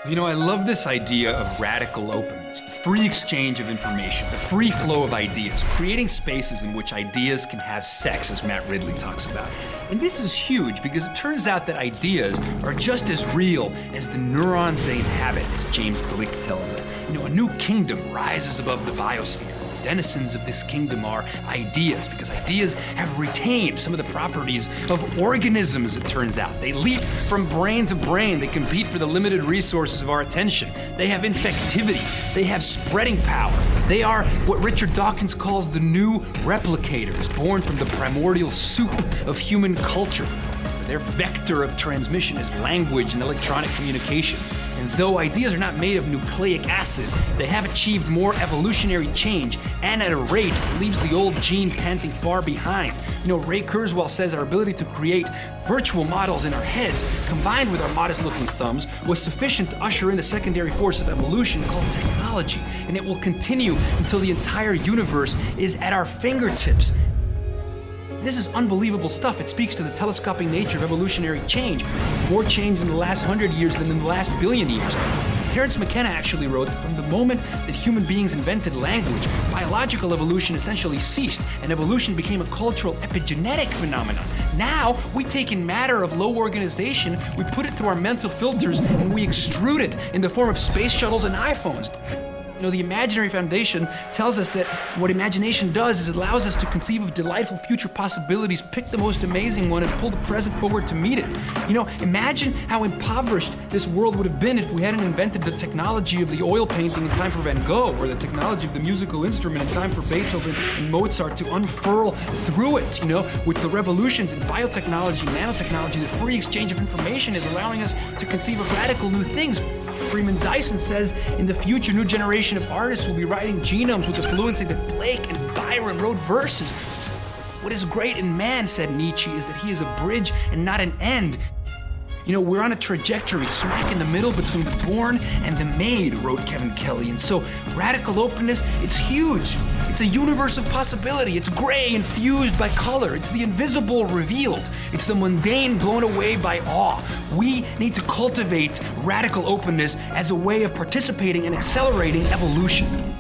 You know, I love this idea of radical openness, the free exchange of information, the free flow of ideas, creating spaces in which ideas can have sex, as Matt Ridley talks about. And this is huge because it turns out that ideas are just as real as the neurons they inhabit, as James Gleick tells us. You know, a new kingdom rises above the biosphere. Denizens of this kingdom are ideas, because ideas have retained some of the properties of organisms, it turns out. They leap from brain to brain. They compete for the limited resources of our attention. They have infectivity. They have spreading power. They are what Richard Dawkins calls the new replicators, born from the primordial soup of human culture. Their vector of transmission is language and electronic communications. And though ideas are not made of nucleic acid, they have achieved more evolutionary change, and at a rate that leaves the old gene panting far behind. You know, Ray Kurzweil says our ability to create virtual models in our heads, combined with our modest-looking thumbs, was sufficient to usher in a secondary force of evolution called technology. And it will continue until the entire universe is at our fingertips. This is unbelievable stuff. It speaks to the telescoping nature of evolutionary change. More change in the last 100 years than in the last billion years. Terence McKenna actually wrote that from the moment that human beings invented language, biological evolution essentially ceased, and evolution became a cultural epigenetic phenomenon. Now, we take in matter of low organization, we put it through our mental filters, and we extrude it in the form of space shuttles and iPhones. You know, the imaginary foundation tells us that what imagination does is it allows us to conceive of delightful future possibilities, pick the most amazing one, and pull the present forward to meet it. You know, imagine how impoverished this world would have been if we hadn't invented the technology of the oil painting in time for Van Gogh, or the technology of the musical instrument in time for Beethoven and Mozart to unfurl through it, you know, with the revolutions in biotechnology, nanotechnology. The free exchange of information is allowing us to conceive of radical new things. Freeman Dyson says in the future, new generation of artists will be writing genomes with the fluency that Blake and Byron wrote verses. What is great in man, said Nietzsche, is that he is a bridge and not an end. You know, we're on a trajectory smack in the middle between the born and the made, wrote Kevin Kelly. And so radical openness, it's huge. It's a universe of possibility. It's gray infused by color. It's the invisible revealed. It's the mundane blown away by awe. We need to cultivate radical openness as a way of participating and accelerating evolution.